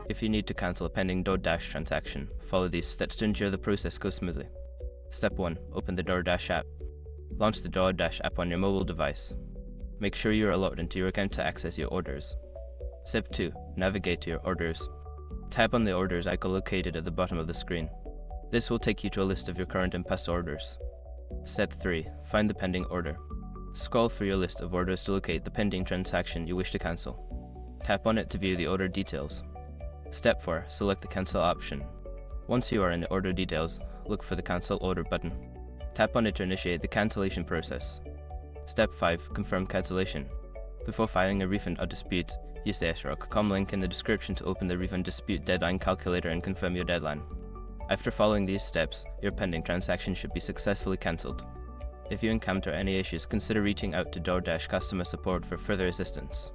If you need to cancel a pending DoorDash transaction, follow these steps to ensure the process goes smoothly. Step 1. Open the DoorDash app. Launch the DoorDash app on your mobile device. Make sure you are logged into your account to access your orders. Step 2. Navigate to your orders. Tap on the orders icon located at the bottom of the screen. This will take you to a list of your current and past orders. Step 3. Find the pending order. Scroll through your list of orders to locate the pending transaction you wish to cancel. Tap on it to view the order details. Step 4. Select the cancel option. Once you are in the order details, look for the cancel order button. Tap on it to initiate the cancellation process. Step 5. Confirm cancellation. Before filing a refund or dispute, use the s.com link in the description to open the refund dispute deadline calculator and confirm your deadline. After following these steps, your pending transaction should be successfully cancelled. If you encounter any issues, consider reaching out to DoorDash customer support for further assistance.